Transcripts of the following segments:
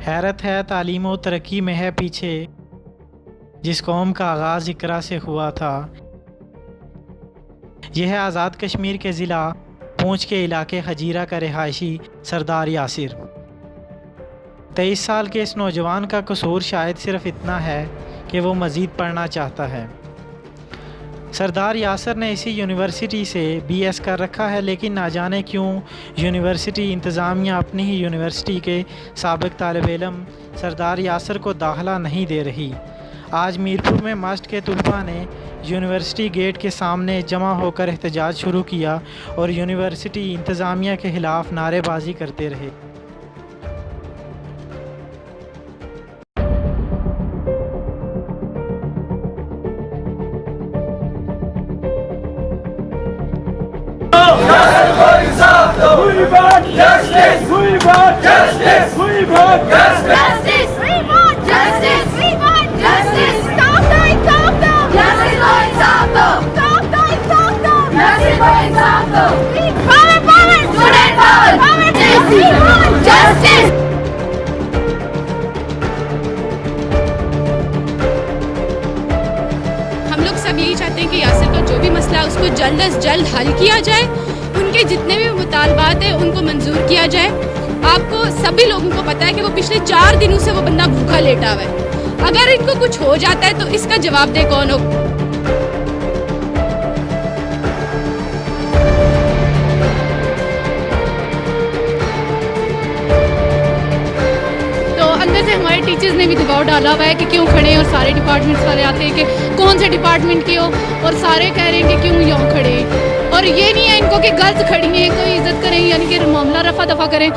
हैरत है तालीम व तरक्की में है पीछे, जिस कौम का आगाज़ इकरा से हुआ था। यह है आज़ाद कश्मीर के ज़िला पूंछ के इलाके हजीरा का रिहायशी सरदार यासिर। 23 साल के इस नौजवान का कसूर शायद सिर्फ इतना है कि वो मज़ीद पढ़ना चाहता है। सरदार यासिर ने इसी यूनिवर्सिटी से BS कर रखा है, लेकिन ना जाने क्यों यूनिवर्सिटी इंतज़ामिया अपनी ही यूनिवर्सिटी के साबिक़ तालिब इल्म सरदार यासिर को दाखिला नहीं दे रही। आज मीरपुर में मस्ट के तलबा ने यूनिवर्सिटी गेट के सामने जमा होकर एहतजाज शुरू किया और यूनिवर्सिटी इंतज़ामिया के ख़िलाफ़ नारेबाजी करते रहे। हम लोग सब यही चाहते हैं कि यासिर का जो भी मसला है उसको जल्द अज जल्द हल किया जाए। उनके जितने भी मुतालबात हैं उनको मंजूर किया जाए। आपको सभी लोगों को पता है कि वो पिछले 4 दिनों से वो बंदा भूखा लेटा हुआ है। अगर इनको कुछ हो जाता है तो इसका जवाबदेह कौन हो? तो अंदर से हमारे टीचर्स ने भी दबाव डाला हुआ है कि क्यों खड़े हैं, और सारे डिपार्टमेंट्स वाले आते हैं कि कौन से डिपार्टमेंट के हो, और सारे कह रहे हैं कि क्यों यहाँ खड़े हैं। और ये नहीं है इनको कि गर्ल्स खड़ी हैं तो इज्जत करें, यानी कि मामला रफा दफा करें।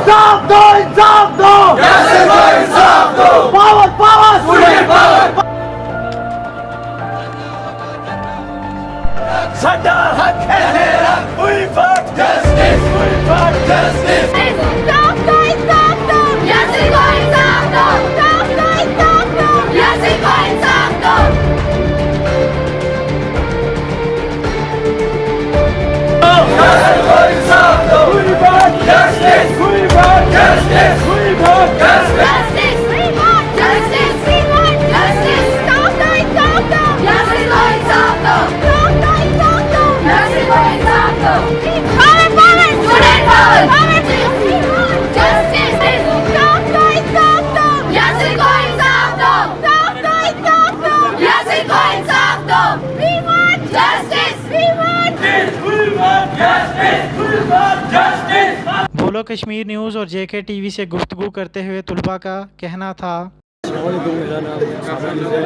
इंसाफ दो, इंसाफ दो, यासिर को इंसाफ दो, पावर पावर स्टूडेंट पावर। साडा हक है तेरा, we fight justice, we fight justice। इंसाफ दो, इंसाफ दो, यासिर को इंसाफ दो, इंसाफ दो, इंसाफ दो, यासिर को इंसाफ दो। यासिर को इंसाफ दो, we fight justice, we fight justice, we fight justice, we fight justice, we fight justice। इंसाफ दो, इंसाफ दो, यासिर को इंसाफ दो, इंसाफ दो, इंसाफ दो, यासिर को इंसाफ दो। Power power student power, power justice, इंसाफ दो, इंसाफ दो, यासिर को इंसाफ दो, इंसाफ दो, इंसाफ दो, यासिर को इंसाफ दो। We want justice, we want justice, we want justice, we want justice। बोलो कश्मीर न्यूज़ और JK TV से गुफ्तगू करते हुए तलबा का कहना था। मेरा नाम है।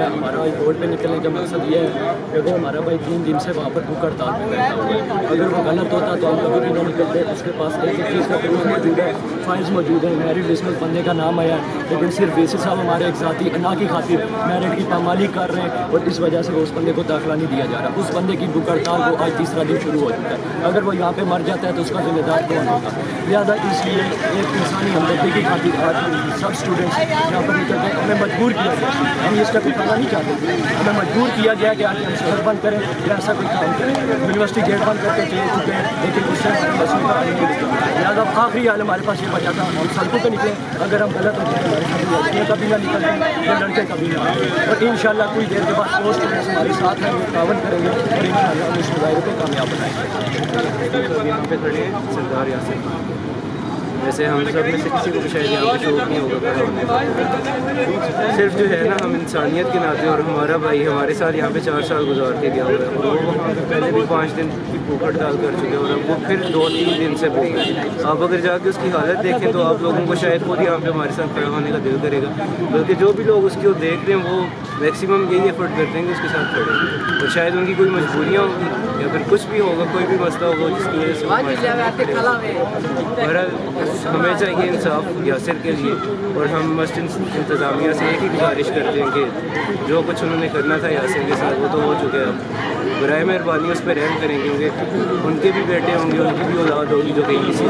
हमारा रोड पे निकलने का मकसद ये है कि वो हमारा भाई 3 दिन से वहाँ पर भूख हड़ताल में बैठा हुआ है। अगर वो गलत होता तो हम कभी भी नहीं निकलते। उसके पास एक चीज़ का प्रूफ मौजूद है, फाइल्स मौजूद है, मेरिट लिस्ट में बनने का नाम आया है, लेकिन सिर्फ वेसी साहब हमारे एक साथी अना की खातिर मेरिट की पामाली कर रहे हैं और इस वजह से वो उस बंदे को दाखिला नहीं दिया जा रहा। उस बंदे की भूख हड़ताल को आज 3रा दिन शुरू हो चुका है। अगर वो यहाँ पर मर जाता है तो उसका जिम्मेदार कौन होगा? लिहाजा इसलिए एक इंसानी हमदर्दी की खातिर आज सब स्टूडेंट्स यहाँ पर निकल गए। हमें मजबूर किया गया, हम इसका कुछ करना नहीं चाहते, हमें मजबूर किया गया कि आज हम शहर बंद करें या ऐसा कोई काम करें। यूनिवर्सिटी गेट बंद करके चले चुके हैं, लेकिन उससे लिहाजा आखिरी हाल हमारे पास ये बचा था, हम सड़कों पर निकले। अगर हम गलत होते हैं हमारे लड़कियाँ कभी ना निकलते, ये लड़के कभी ना आए। और इंशाल्लाह कुछ देर के बाद वो स्टूडेंट्स हमारे साथ हैं, तावन करेंगे और इंशाल्लाह हम इस मुजाहिरे को कामयाब बनाएंगे। यहाँ पे खड़े हैं सरदार यासिर। वैसे हम सब में से किसी को भी शायद यहाँ पे शौक नहीं होगा खड़ा होने का। सिर्फ जो है ना, हम इंसानियत के नाते, और हमारा भाई हमारे साथ यहाँ पे 4 साल गुजार के गया हुआ है, और वो वहाँ पे पहले भी 5 दिन की भूख हड़ताल कर चुके हैं और अब वो फिर 2-3 दिन से भूख है। आप अगर जाके उसकी हालत देखें तो आप लोगों को शायद खुद यहाँ पे हमारे साथ खड़ा होने का दिल करेगा। बल्कि जो भी लोग उसकी देख रहे हैं वो मैक्सिमम यही एफर्ट करते हैं कि उसके साथ खड़े, और शायद उनकी कोई मजबूरियाँ होगी या फिर कुछ भी होगा, कोई भी मसला होगा जिसकी वजह से बस हमें चाहिए इंसाफ यासिर के लिए, और हम मस्जिद इंतज़ामिया से एक ही गुजारिश करते हैं कि जो कुछ उन्होंने करना था यासिर के साथ वो तो हो चुके हैं। अब बराए मेहरबानी उस पर रहम करें, क्योंकि उनके भी बेटे होंगे, उनकी भी औलाद होगी जो कहीं इसी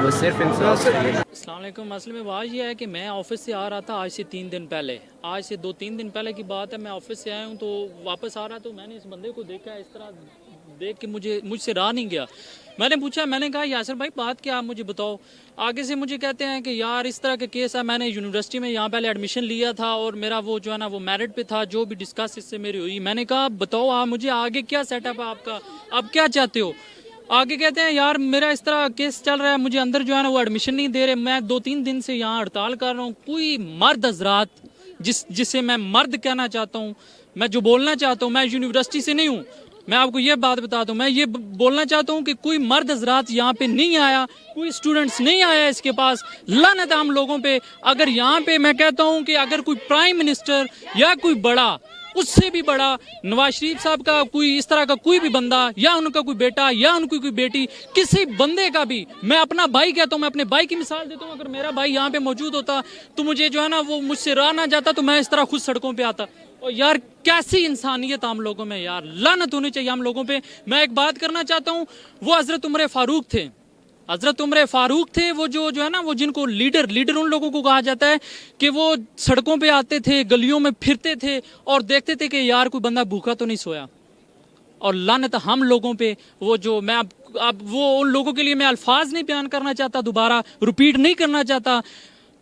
बस सिर्फ इंसाफ चाहिए। अस्सलाम वालेकुम। मसले में बात यह है कि मैं ऑफिस से आ रहा था आज से 3 दिन पहले, आज से 2-3 दिन पहले की बात है। मैं ऑफिस से आया हूँ तो वापस आ रहा तो मैंने इस बंदे को देखा, इस तरह देख के मुझसे रहा नहीं गया। मैंने पूछा, मैंने कहा यासिर भाई बात क्या, आप मुझे बताओ। आगे से मुझे कहते हैं कि यार इस तरह के केस है, मैंने यूनिवर्सिटी में यहाँ पहले एडमिशन लिया था और मेरा वो जो है ना वो मेरिट पे था, जो भी डिस्कस इससे मेरी हुई। मैंने कहा बताओ आप मुझे आगे क्या सेटअप है आपका, आप क्या चाहते हो। आगे कहते हैं यार मेरा इस तरह केस चल रहा है, मुझे अंदर जो है ना वो एडमिशन नहीं दे रहे, मैं 2-3 दिन से यहाँ हड़ताल कर रहा हूँ। कोई मर्द हजरात जिसे मैं मर्द कहना चाहता हूँ, मैं जो बोलना चाहता हूँ, मैं यूनिवर्सिटी से नहीं हूँ, मैं आपको ये बात बता दूं, मैं ये बोलना चाहता हूँ कि कोई मर्द हजरात यहाँ पे नहीं आया, कोई स्टूडेंट्स नहीं आया इसके पास। लानत हम लोगों पे। अगर यहाँ पे मैं कहता हूँ कि अगर कोई प्राइम मिनिस्टर या कोई बड़ा, उससे भी बड़ा नवाज शरीफ साहब का कोई इस तरह का कोई भी बंदा, या उनका कोई बेटा या उनकी कोई बेटी, किसी बंदे का भी, मैं अपना भाई कहता हूँ, मैं अपने भाई की मिसाल देता हूँ, अगर मेरा भाई यहाँ पे मौजूद होता तो मुझे जो है ना वो मुझसे रहा ना जाता तो मैं इस तरह खुद सड़कों पे आता। और यार कैसी इंसानियत हम लोगों में, यार लानत होनी चाहिए हम लोगों पे। मैं एक बात करना चाहता हूँ, वो हजरत उमर फारूक थे, हजरत उमर फारूक थे, वो जो है ना वो जिनको लीडर उन लोगों को कहा जाता है कि वो सड़कों पे आते थे, गलियों में फिरते थे और देखते थे कि यार कोई बंदा भूखा तो नहीं सोया। और लानत हम लोगों पे, वो जो मैं अब वो उन लोगों के लिए मैं अल्फाज नहीं बयान करना चाहता, दोबारा रिपीट नहीं करना चाहता।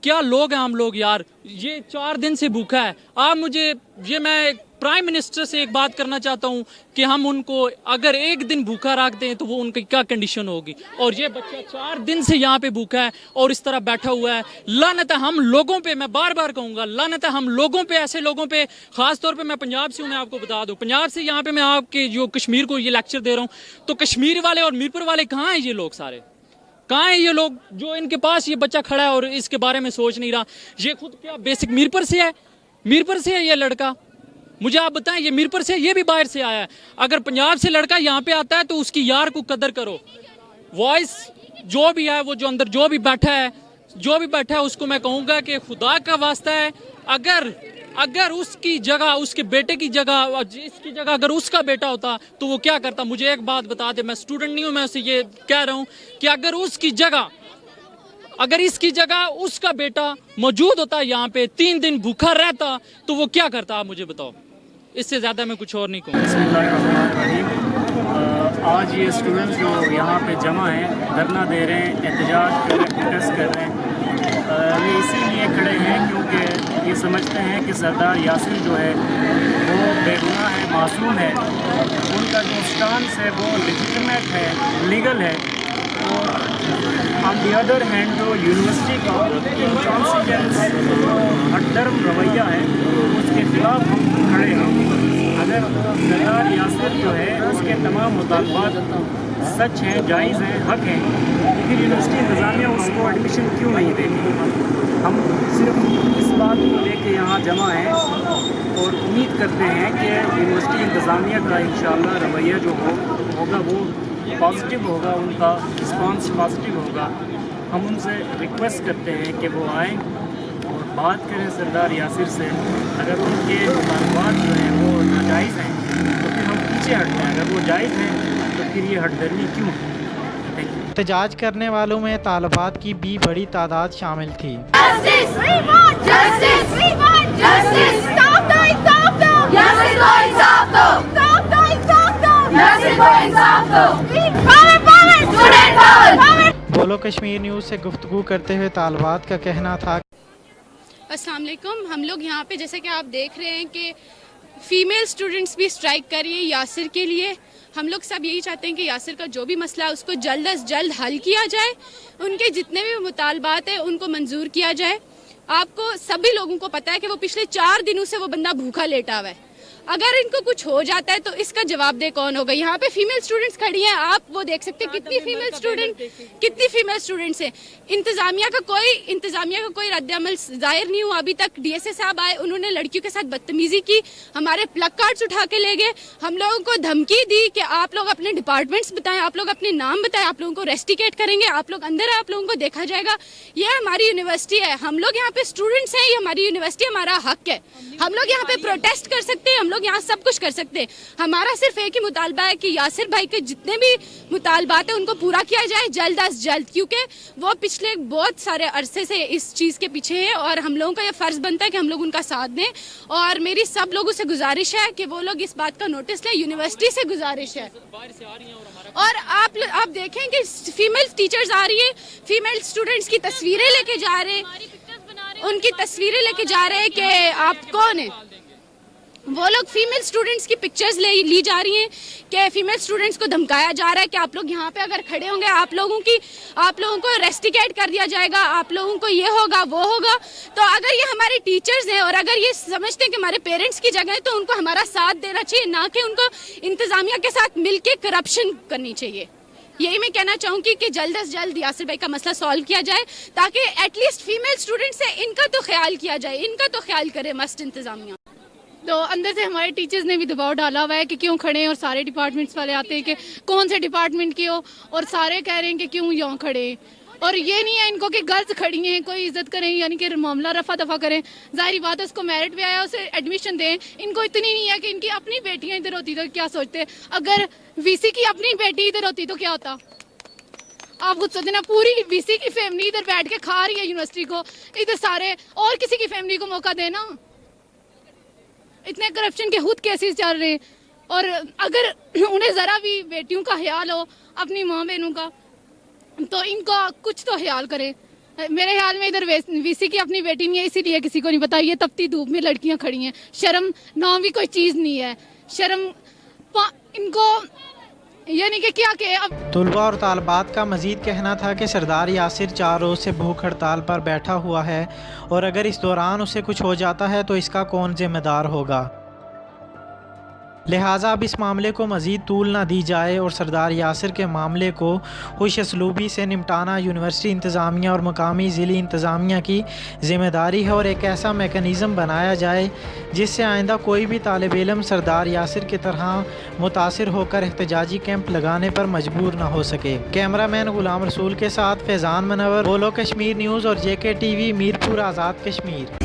क्या लोग हैं हम लोग यार, ये 4 दिन से भूखा है। आप मुझे ये, मैं प्राइम मिनिस्टर से एक बात करना चाहता हूँ कि हम उनको अगर एक दिन भूखा रख दें तो वो उनकी क्या कंडीशन होगी। और ये बच्चा 4 दिन से यहाँ पे भूखा है और इस तरह बैठा हुआ है। लानत है हम लोगों पे, मैं बार बार कहूँगा लानत है हम लोगों पे, ऐसे लोगों पे। खास तौर पे मैं पंजाब से हूँ, मैं आपको बता दूँ, पंजाब से यहाँ पे मैं आपके जो कश्मीर को ये लेक्चर दे रहा हूँ, तो कश्मीर वाले और मीरपुर वाले कहाँ हैं ये लोग सारे, कहाँ है ये लोग जो इनके पास ये बच्चा खड़ा है और इसके बारे में सोच नहीं रहा। ये खुद क्या बेसिक मीरपुर से है, मीरपुर से है ये लड़का, मुझे आप बताएं, ये मीरपुर से, ये भी बाहर से आया है। अगर पंजाब से लड़का यहाँ पे आता है तो उसकी यार को कदर करो। वॉइस जो भी है, वो जो अंदर जो भी बैठा है उसको मैं कहूँगा कि खुदा का वास्ता है, अगर उसकी जगह, उसके बेटे की जगह, इसकी जगह अगर उसका बेटा होता तो वो क्या करता। मुझे एक बात बता दे, मैं स्टूडेंट नहीं हूँ, मैं उसे ये कह रहा हूँ कि अगर इसकी जगह उसका बेटा मौजूद होता यहाँ पे, 3 दिन भूखा रहता तो वो क्या करता, आप मुझे बताओ। इससे ज़्यादा मैं कुछ और नहीं कहूँगा। आज ये स्टूडेंट्स जो यहाँ पे जमा हैं, धरना दे रहे हैं, एहतजाज कर रहे हैं, प्रोटेस्ट कर रहे हैं, ये इसीलिए खड़े हैं क्योंकि ये समझते हैं कि सरदार यासिर जो है वो बेगुनाह है, मासूम है, उनका जो स्टांस है वो लेजिटिमेट है, लीगल है। और ऑन दी अदर हैंड जो यूनिवर्सिटी का इंट्रांसिजेंस हटधर्म रवैया है उसके खिलाफ हम खड़े हैं। अगर सरदार यासिर जो है उसके तमाम मुतालबात सच हैं, जायज़ हैं, हक हैं, लेकिन यूनिवर्सिटी इंतज़ामिया उसको एडमिशन क्यों नहीं देती। हम सिर्फ इस बात को लेके यहाँ जमा हैं और उम्मीद करते हैं कि यूनिवर्सिटी इंतज़ामिया का इंशाअल्लाह रवैया जो होगा वो पॉजिटिव होगा, उनका रिस्पांस पॉजिटिव होगा। हम उनसे रिक्वेस्ट करते हैं कि वो आएँ और बात करें सरदार यासिर से। अगर उनके मुतालबात जो हैं वो नाजायज़ हैं तो फिर हम पीछे हटते हैं, अगर वो जायज़ हैं तो फिर ये हटदर्मी क्यों। एहतजाज करने वालों में तालिबात की भी बड़ी तादाद शामिल थी। Justice! We want justice! We want justice! Stop the insaf do! Yasin ko insaf do! Stop the insaf do! Yasin ko insaf do! Power! Power! Student power! बोलो कश्मीर न्यूज़ से गुफ्तगू करते हुए तालिबात का कहना था, अस्सलाम वालेकुम। हम लोग यहाँ पे जैसे कि आप देख रहे हैं कि फ़ीमेल स्टूडेंट्स भी स्ट्राइक कर रही है यासिर के लिए। हम लोग सब यही चाहते हैं कि यासिर का जो भी मसला है उसको जल्द अज जल्द हल किया जाए, उनके जितने भी मुतालबात हैं उनको मंजूर किया जाए। आपको सभी लोगों को पता है कि वो पिछले 4 दिनों से वो बंदा भूखा लेटा हुआ है। अगर इनको कुछ हो जाता है तो इसका जवाबदेह कौन होगा? यहाँ पे फीमेल स्टूडेंट्स खड़ी हैं, आप वो देख सकते हैं कितनी फीमेल स्टूडेंट्स हैं। इंतजामिया का कोई रद्द-ए-अमल जाहिर नहीं हुआ अभी तक। डीएसए साहब आए, उन्होंने लड़कियों के साथ बदतमीजी की, हमारे प्लग कार्ड्स उठा के ले गए, हम लोगों को धमकी दी कि आप लोग अपने डिपार्टमेंट्स बताएं, आप लोग अपने नाम बताएं, आप लोगों को रेस्टिकेट करेंगे, आप लोग अंदर आप लोगों को देखा जाएगा। ये हमारी यूनिवर्सिटी है, हम लोग यहाँ पे स्टूडेंट्स हैं, ये हमारी यूनिवर्सिटी, हमारा हक है। हम लोग यहाँ पे प्रोटेस्ट कर सकते हैं, हम लोग यहाँ सब कुछ कर सकते हैं। हमारा सिर्फ एक ही मुतालबा है कि यासिर भाई के जितने भी मुतालबात है उनको पूरा किया जाए जल्द अज जल्द, क्योंकि वो पिछले बहुत सारे अरसे से इस चीज़ के पीछे है और हम लोगों का ये फ़र्ज़ बनता है कि हम लोग उनका साथ दें। और मेरी सब लोगों से गुजारिश है कि वो लोग इस बात का नोटिस लें, यूनिवर्सिटी से गुजारिश है। और आप देखें कि फीमेल टीचर्स आ रही है, फीमेल स्टूडेंट्स की तस्वीरें लेके जा रहे हैं, उनकी तस्वीरें लेके जा रहे हैं कि आप कौन है। वो लोग फीमेल स्टूडेंट्स की पिक्चर्स ली जा रही हैं कि फीमेल स्टूडेंट्स को धमकाया जा रहा है कि आप लोग यहाँ पे अगर खड़े होंगे आप लोगों को रेस्टिकेट कर दिया जाएगा, आप लोगों को ये होगा वो होगा। तो अगर ये हमारे टीचर्स हैं और अगर ये समझते हैं कि हमारे पेरेंट्स की जगह है तो उनको हमारा साथ देना चाहिए, ना कि उनको इंतजामिया के साथ मिलके करप्शन करनी चाहिए। यही मैं कहना चाहूँगी कि जल्द से जल्द यासिर भाई का मसला सॉल्व किया जाए ताकि एटलीस्ट फीमेल स्टूडेंट्स है इनका तो ख्याल किया जाए, इनका तो ख्याल करे मस्त इंतजामिया। तो अंदर से हमारे टीचर्स ने भी दबाव डाला हुआ है कि क्यों खड़े हैं, और सारे डिपार्टमेंट्स वाले आते हैं कि कौन से डिपार्टमेंट के हो, और सारे कह रहे हैं कि क्यों यहाँ खड़े हैं। और ये नहीं है इनको कि गर्ल्स खड़ी हैं, कोई इज्जत करें, यानी कि मामला रफा दफा करें। जाहिर बात है उसको मेरिट पे आया उसे एडमिशन दें। इनको इतनी नहीं है कि इनकी अपनी बेटियाँ इधर होती तो क्या सोचते, अगर वीसी की अपनी बेटी इधर होती तो क्या होता। आप खुद सोचें ना, पूरी वीसी की फैमिली इधर बैठ के खा रही है यूनिवर्सिटी को, इधर सारे और किसी की फैमिली को मौका देना। इतने करप्शन के खुद केसेस चल रहे हैं, और अगर उन्हें ज़रा भी बेटियों का ख्याल हो, अपनी माँ बहनों का, तो इनका कुछ तो ख्याल करे। मेरे ख्याल में इधर वीसी की अपनी बेटी नहीं है, इसीलिए किसी को नहीं पता। ये तपती धूप में लड़कियां खड़ी हैं, शर्म नाम भी कोई चीज़ नहीं है। शर्म इनको यानी कि क्या के अब तलबा और तालबात का मज़ीद कहना था कि सरदार यासिर 4 रोज़ से भूख हड़ताल पर बैठा हुआ है और अगर इस दौरान उसे कुछ हो जाता है तो इसका कौन ज़िम्मेदार होगा। लिहाजा अब इस मामले को मज़ीद तूल ना दी जाए और सरदार यासिर के मामले को खुश असलूबी से निपटाना यूनिवर्सिटी इंतज़ामिया और मकामी ज़िली इंतज़ामिया की ज़िम्मेदारी है और एक ऐसा मेकनिज़म बनाया जाए जिससे आइंदा कोई भी तालिब इल्म सरदार यासिर की तरह मुतासिर होकर एहतजाजी कैंप लगाने पर मजबूर ना हो सके। कैमरामैन गुलाम रसूल के साथ फैज़ान मनवर, बोलो कश्मीर न्यूज़ और JK TV मीरपुर आज़ाद कश्मीर।